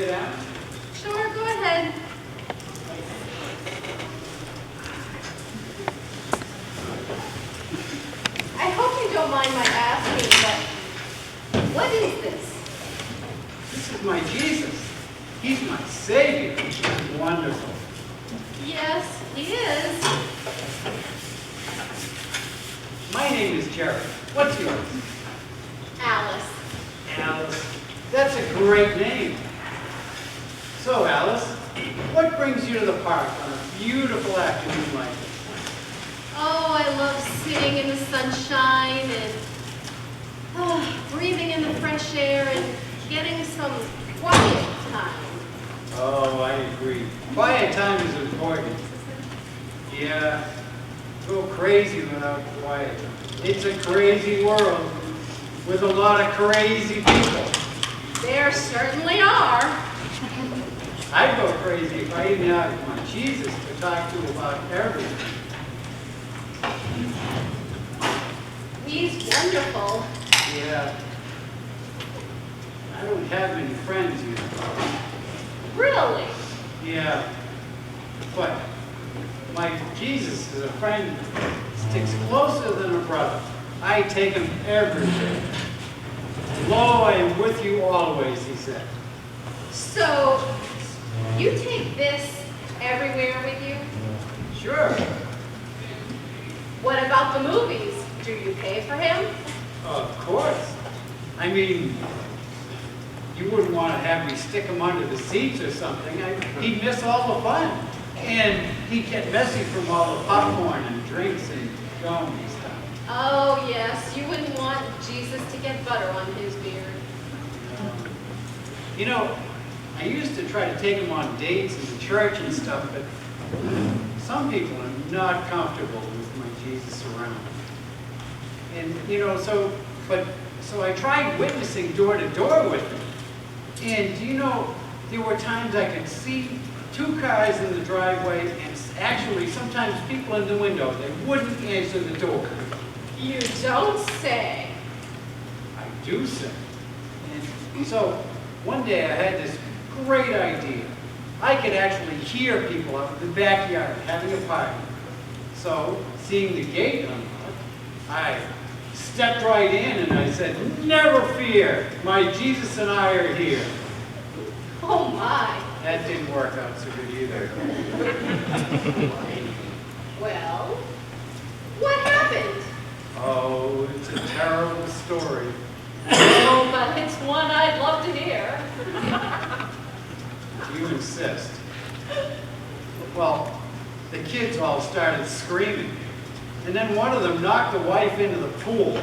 sit down? Sure, go ahead. I hope you don't mind my asking, but what is this? This is my Jesus. He's my Savior. He's wonderful. Yes, he is. My name is Jerry. What's yours? Alice. Alice. That's a great name. So, Alice, what brings you to the park on a beautiful afternoon like this? Oh, I love sitting in the sunshine and breathing in the fresh air and getting some quiet time. Oh, I agree. Quiet time is important. Yeah, go crazy without quiet time. It's a crazy world with a lot of crazy people. There certainly are. I'd go crazy if I didn't have my Jesus to talk to about everything. He's wonderful. Yeah. I don't have many friends, you know. Really? Yeah. But my Jesus is a friend that sticks closer than a brother. I take him everywhere. Lo, I am with you always, he said. So, you take this everywhere with you? Sure. What about the movies? Do you pay for him? Of course. I mean, you wouldn't want to have me stick him under the seats or something. He'd miss all the fun. And he'd get messy from all the popcorn and drinks and gum and stuff. Oh, yes. You wouldn't want Jesus to get butter on his beard. You know, I used to try to take him on dates in the church and stuff, but some people are not comfortable with my Jesus around. And, you know, so I tried witnessing door to door with him. And, you know, there were times I could see two cars in the driveway and actually sometimes people in the window. They wouldn't answer the door. You don't say. I do say. And so one day I had this great idea. I could actually hear people out in the backyard having a party. So, seeing the gate unlocked, I stepped right in and I said, "Never fear, my Jesus and I are here." Oh, my. That didn't work out so good either. Well, what happened? Oh, it's a terrible story. Oh, but it's one I'd love to hear. You insist. Well, the kids all started screaming. And then one of them knocked the wife into the pool.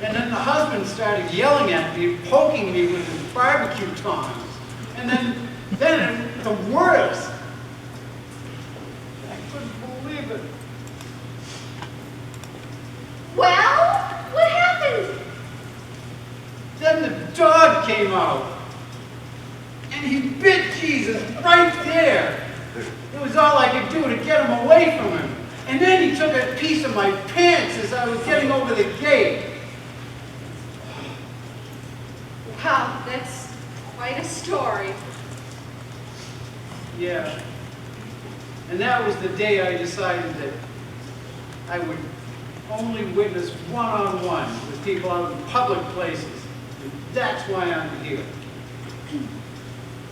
And then the husband started yelling at me, poking me with his barbecue tongs. And then the worst. I couldn't believe it. Well, what happened? Then the dog came out. And he bit Jesus right there. It was all I could do to get him away from him. And then he took a piece of my pants as I was getting over the gate. Wow, that's quite a story. Yeah. And that was the day I decided that I would only witness one-on-one with people out in public places. And that's why I'm here.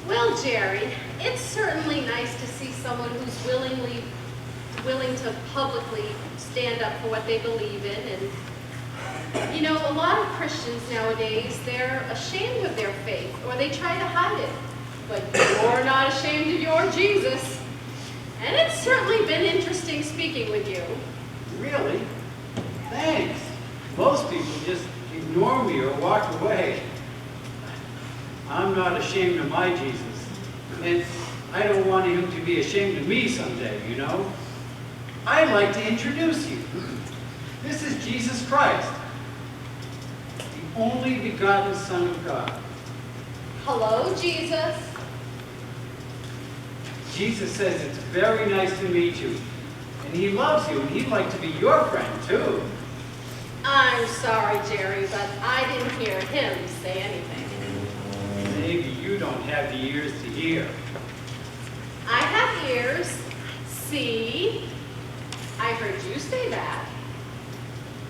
Well, Jerry, it's certainly nice to see someone who's willing to publicly stand up for what they believe in. And, you know, a lot of Christians nowadays, they're ashamed of their faith, or they try to hide it. But you're not ashamed of your Jesus. And it's certainly been interesting speaking with you. Really? Thanks. Most people just ignore me or walk away. I'm not ashamed of my Jesus. And I don't want him to be ashamed of me someday, you know? I'd like to introduce you. This is Jesus Christ, the only begotten Son of God. Hello, Jesus. Jesus says it's very nice to meet you. And he loves you, and he'd like to be your friend, too. I'm sorry, Jerry, but I didn't hear him say anything. maybe you don't have the ears to hear. I have ears. See? I heard you say that.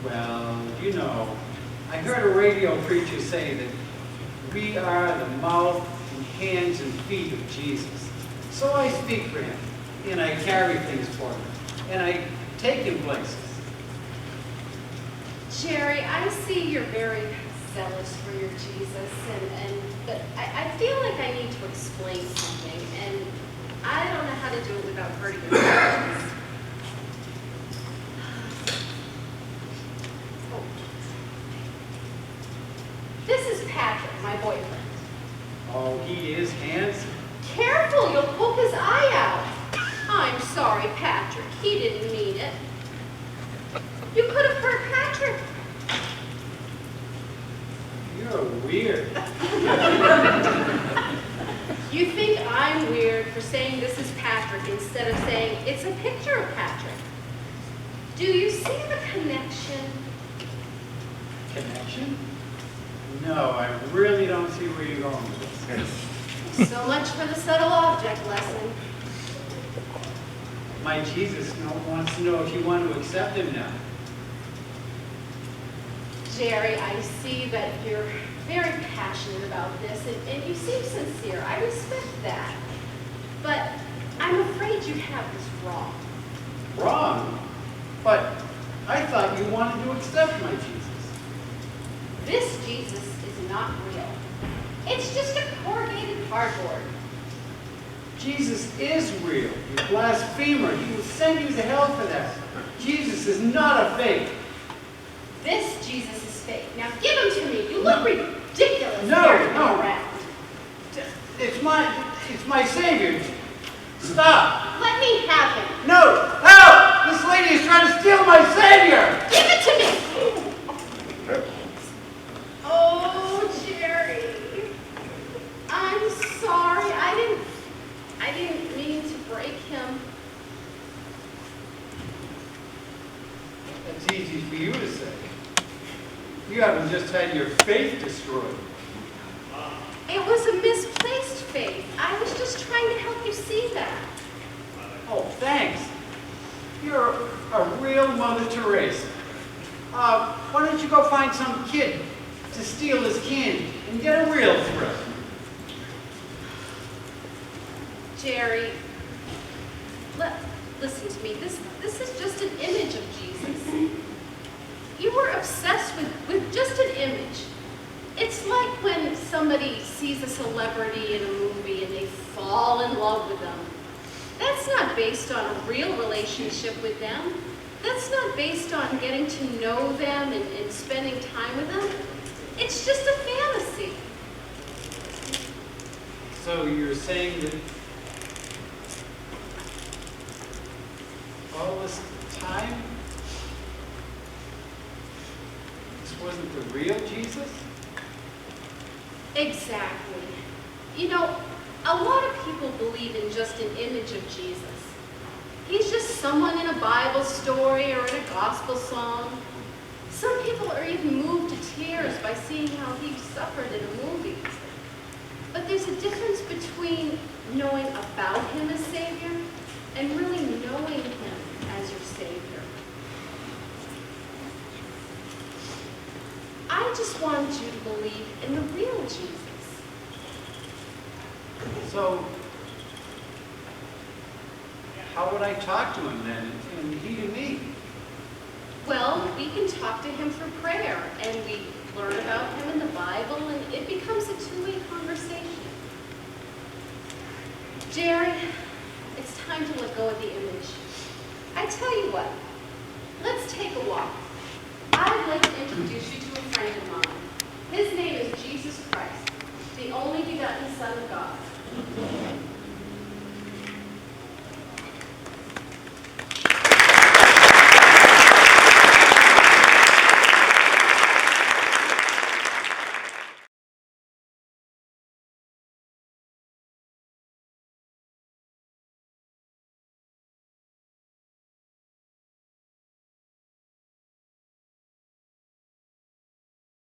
Well, you know, I heard a radio preacher say that we are the mouth and hands and feet of Jesus. So I speak for him, and I carry things for him, and I take him places. Jerry, I see you're very zealous for your Jesus, but I feel like I need to explain something, and I don't know how to do it without hurting your feelings. This is Patrick, my boyfriend. Oh, he is handsome. Careful, you'll poke his eye out. I'm sorry, Patrick. He didn't mean it. You could have hurt Patrick. You're weird. You think I'm weird for saying this is Patrick instead of saying it's a picture of Patrick. Do you see the connection? Connection? No, I really don't see where you're going with this. So much for the subtle object lesson. My Jesus wants to know if you want to accept him now. Jerry, I see that you're very passionate about this, and you seem sincere. I respect that. But I'm afraid you have this wrong. Wrong? But I thought you wanted to accept my Jesus. This Jesus is not real. It's just a corrugated cardboard. Jesus is real, you blasphemer. He will send you to hell for that. Jesus is not a fake. This Jesus is fake. Now give him to me. You look ridiculous No, carrying no. him around. It's my Savior. Stop. Let me have him. No, help! This lady is trying to steal my Savior. Give it to me. Oh, Jerry. I'm sorry. I didn't mean to break him. That's easy for you to say. You haven't just had your faith destroyed. It was a misplaced faith. I was just trying to help you see that. Oh, thanks. You're a real Mother Teresa. Why don't you go find some kid to steal his candy and get a real thrill? Jerry, listen to me. This is just an image of Jesus. You were obsessed with just an image. It's like when somebody sees a celebrity in a movie and they fall in love with them. That's not based on a real relationship with them. That's not based on getting to know them and spending time with them. It's just a fantasy. So you're saying that all this time, this wasn't the real Jesus? Exactly. You know, a lot of people believe in just an image of Jesus. He's just someone in a Bible story or in a gospel song. Some people are even moved to tears by seeing how he suffered in a movie. But there's a difference between knowing about him as Savior and really knowing him as your Savior. I just wanted you to believe in the real Jesus. So, how would I talk to him then, and he to me? Well, we can talk to him through prayer, and we learn about him in the Bible, and it becomes a two-way conversation. Jerry, it's time to let go of the image. I tell you what, let's take a walk. I'd like to introduce you to a friend of mine. His name is Jesus Christ, the only begotten Son of God.